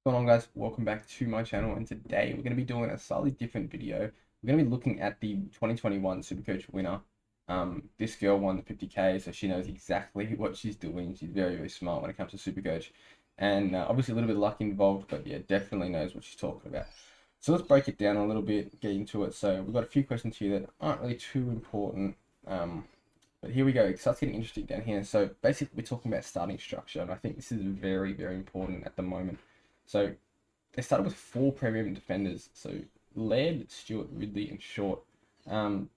What's going on, guys? Welcome back to my channel, and today we're going to be doing a slightly different video. We're going to be looking at the 2021 Supercoach winner. This girl won the 50k, so she knows exactly what she's doing. She's very, very smart when it comes to Supercoach, and obviously a little bit of luck involved, but yeah, definitely knows what she's talking about. So let's break it down a little bit, get into it. So we've got a few questions here that aren't really too important, but here we go. It starts getting interesting down here. So basically, we're talking about starting structure, and I think this is very, very important at the moment. So they started with 4 premium defenders. So Laird, Stewart, Ridley, and Short. Um,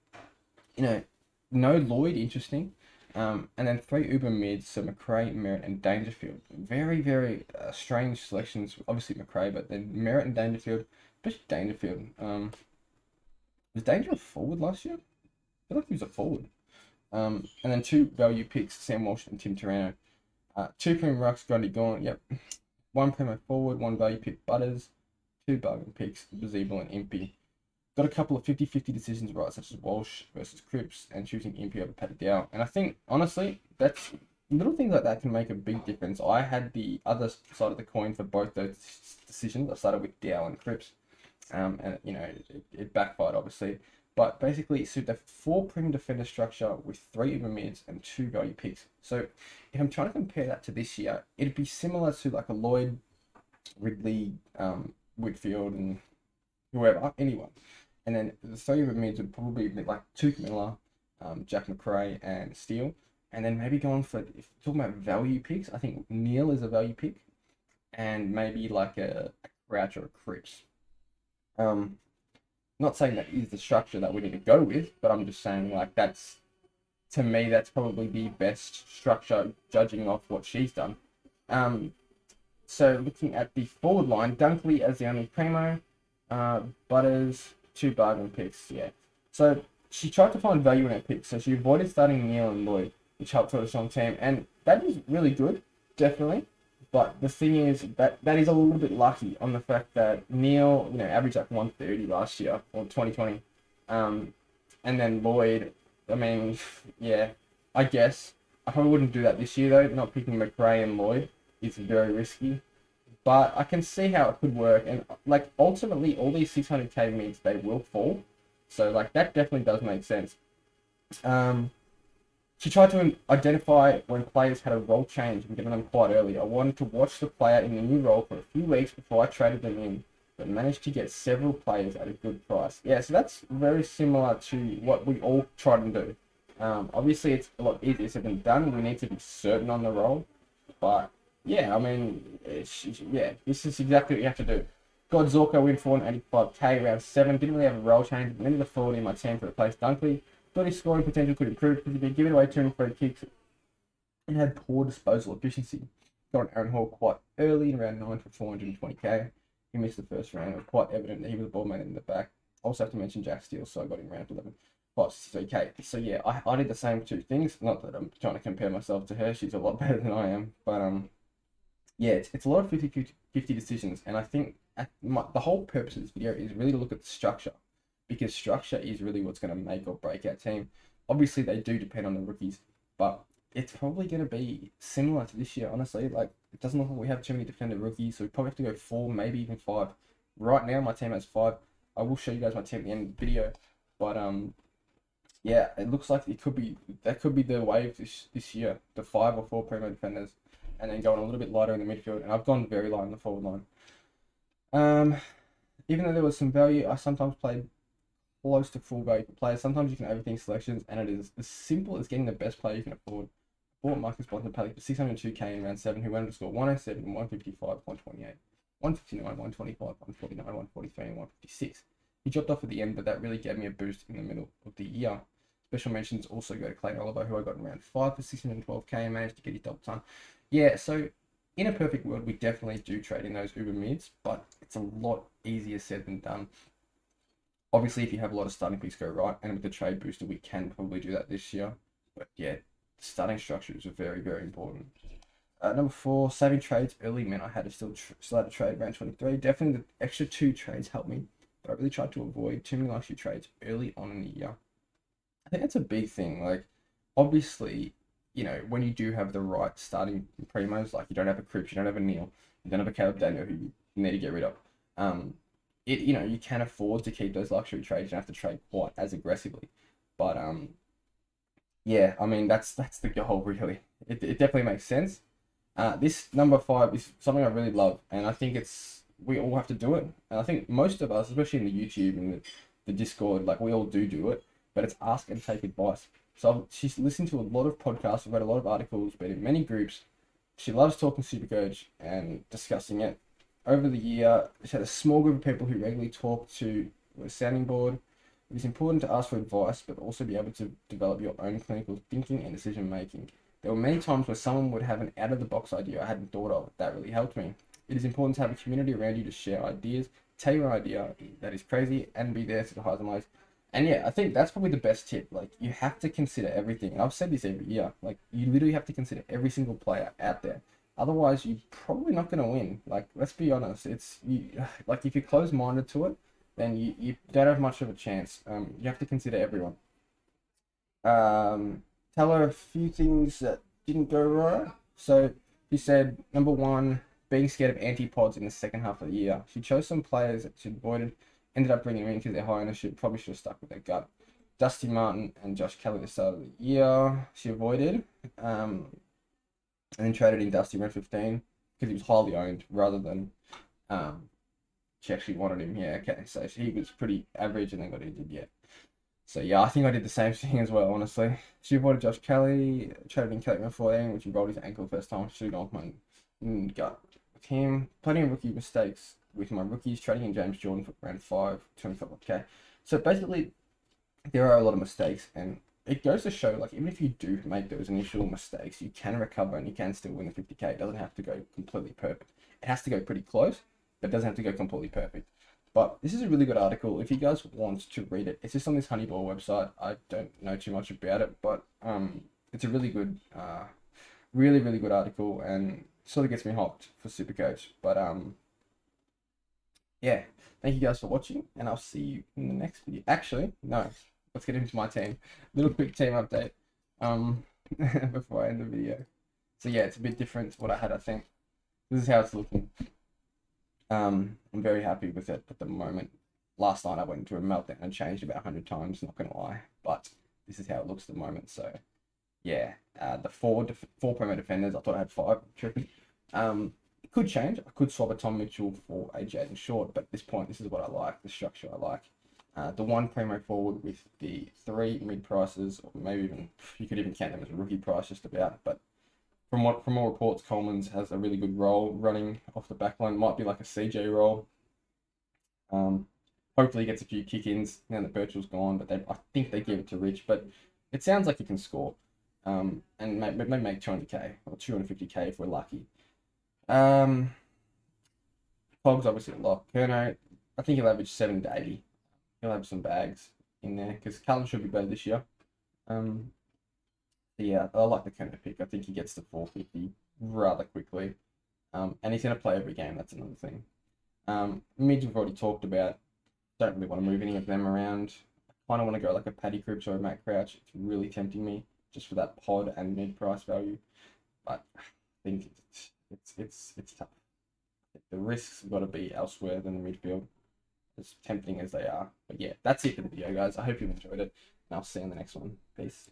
no Lloyd, interesting. And then 3 Uber mids, so McRae, Merritt, and Dangerfield. Very, very strange selections. Obviously McRae, but then Merritt and Dangerfield, especially Dangerfield. Was Danger a forward last year? I feel like he was a forward. And then 2 value picks, Sam Walsh and Tim Taranto. 2 premium rucks, Grundy Gaunt. Yep. 1 promo forward, 1 value pick Butters, 2 bargain picks, Bazibel and Impey. Got a couple of 50-50 decisions right, such as Walsh versus Cripps and choosing Impey over Paddy Dow. And I think, honestly, that's little things like that can make a big difference. I had the other side of the coin for both those decisions. I started with Dow and Cripps, and it backfired, obviously. But basically, so the 4 premium defender structure with 3 Uber mids and 2 value picks. So if I'm trying to compare that to this year, it'd be similar to like a Lloyd, Ridley, Whitfield, and whoever, anyone. And then the 3 Uber mids would probably be like Tuke Miller, Jack McRae, and Steele. And then maybe going for, if you're talking about value picks, I think Neil is a value pick, and maybe like a Crouch or a Cripps. Not saying that is the structure that we need to go with, but I'm just saying like to me that's probably the best structure judging off what she's done. So looking at the forward line, Dunkley as the only primo, Butters, 2 bargain picks, yeah. So she tried to find value in her picks, so she avoided starting Neil and Lloyd, which helped her a strong team, and that is really good, definitely. But the thing is that is a little bit lucky on the fact that Neil, averaged like 130 last year or 2020, and then Lloyd. I mean, yeah, I guess I probably wouldn't do that this year though. Not picking McRae and Lloyd is very risky, but I can see how it could work. And like ultimately, all these 600k mids they will fall, so like that definitely does make sense. She tried to identify when players had a role change and given them quite early. I wanted to watch the player in the new role for a few weeks before I traded them in, but managed to get several players at a good price. Yeah, so that's very similar to what we all try to do. Obviously, it's a lot easier said than done. We need to be certain on the role, but yeah, I mean, this is exactly what you have to do. Got Zorko in for an 85k, round 7. Didn't really have a role change. Needed a forward in my team to replace Dunkley. Thought his scoring potential could improve because he'd been giving away too many free kicks and had poor disposal efficiency. Got an Aaron Hall quite early in round 9 for 420k. He missed the first round. It was quite evident that he was a ball man in the back. Also have to mention Jack Steele, so I got him round 11. 563k. So yeah, I did the same 2 things. Not that I'm trying to compare myself to her. She's a lot better than I am. But yeah, it's a lot of 50 decisions. And I think the whole purpose of this video is really to look at the structure, because structure is really what's going to make or break our team. Obviously, they do depend on the rookies, but it's probably going to be similar to this year, honestly. Like, it doesn't look like we have too many defender rookies, so we probably have to go 4, maybe even 5. Right now, my team has 5. I will show you guys my team at the end of the video, but yeah, it looks like that could be the wave this year, the 5 or 4 primo defenders, and then going a little bit lighter in the midfield, and I've gone very light in the forward line. Even though there was some value, I sometimes played close to full value for players. Sometimes you can overthink selections, and it is as simple as getting the best player you can afford. I bought Marcus Bontempelli for 602k in round 7, who went on to score 107, 155, 128, 159, 125, 149, 143, and 156. He dropped off at the end, but that really gave me a boost in the middle of the year. Special mentions also go to Clayton Oliver, who I got in round 5 for 612k and managed to get his double ton. Yeah, so in a perfect world, we definitely do trade in those Uber mids, but it's a lot easier said than done. Obviously, if you have a lot of starting picks go right, and with the trade booster, we can probably do that this year. But yeah, starting structures are very, very important. Number 4, saving trades early meant I had to still start a trade round 23. Definitely the extra 2 trades helped me, but I really tried to avoid too many last year trades early on in the year. I think that's a big thing. Like, obviously, when you do have the right starting primos, like you don't have a Cripps, you don't have a Neil, you don't have a Caleb Daniel, who you need to get rid of. You can afford to keep those luxury trades. You don't have to trade quite as aggressively, but yeah, I mean that's the goal really. It definitely makes sense. This number 5 is something I really love, and I think we all have to do it. And I think most of us, especially in the YouTube and the Discord, like we all do it. But it's ask and take advice. So she's listened to a lot of podcasts, read a lot of articles, been in many groups. She loves talking Supercoach and discussing it. Over the year, she had a small group of people who regularly talk to a sounding board. It is important to ask for advice, but also be able to develop your own clinical thinking and decision making. There were many times where someone would have an out-of-the-box idea I hadn't thought of. That really helped me. It is important to have a community around you to share ideas, tell your idea that is crazy, and be there to the highs and lows. And yeah, I think that's probably the best tip. Like, you have to consider everything. And I've said this every year. Like, you literally have to consider every single player out there. Otherwise, you're probably not going to win. Like, let's be honest. Like, if you're closed-minded to it, then you don't have much of a chance. You have to consider everyone. Tell her a few things that didn't go right. So, she said, number 1, being scared of antipods in the second half of the year. She chose some players that she avoided, ended up bringing them in because they're high ownership, probably should have stuck with their gut. Dusty Martin and Josh Kelly at the start of the year, she avoided, and then traded in Dusty around 15 because he was highly owned rather than she actually wanted him. Yeah, okay, so he was pretty average and then got injured, yeah. So yeah, I think I did the same thing as well, honestly. She avoided Josh Kelly, traded in Kelly around 14, which he rolled his ankle the first time. Should have gone with my gut with him. Plenty of rookie mistakes with my rookies, trading in James Jordan for round 5, 25k. So basically, there are a lot of mistakes, and it goes to show, like, even if you do make those initial mistakes, you can recover and you can still win the 50k. It doesn't have to go completely perfect. It has to go pretty close, but it doesn't have to go completely perfect. But this is a really good article. If you guys want to read it, it's just on this Honeyball website. I don't know too much about it, but it's a really good, really good article, and sort of gets me hooked for Supercoach. But yeah, thank you guys for watching, and I'll see you in the next video. Actually, no, let's get into my team. Little quick team update before I end the video. So yeah, it's a bit different to what I had, I think. This is how it's looking. I'm very happy with it at the moment. Last night I went into a meltdown and changed about 100 times, not gonna lie, but this is how it looks at the moment. So yeah, the four promo defenders, I thought I had 5, tricky. It could change. I could swap a Tom Mitchell for a Jaden Short, but at this point, this is what I like, the structure I like. The 1 primo forward with the 3 mid prices, or maybe even, you could even count them as a rookie price just about, but from all reports, Coleman's has a really good role running off the back line. Might be like a CJ role. Hopefully he gets a few kick-ins now that Birchall's gone, but I think they give it to Rich, but it sounds like he can score. And maybe make 200k or 250k if we're lucky. Cogs obviously a lot. Kerno, I think he'll average 70 to 80. He'll have some bags in there because Cullen should be better this year. Yeah, I like the Kerno pick. I think he gets to 450 rather quickly. And he's going to play every game. That's another thing. Mids we've already talked about. Don't really want to move any of them around. I kind of want to go like a Paddy Cripps or a Matt Crouch. It's really tempting me just for that pod and mid price value. But I think it's tough. The risks have got to be elsewhere than the midfield, as tempting as they are. But yeah, that's it for the video, guys. I hope you enjoyed it, and I'll see you in the next one. Peace.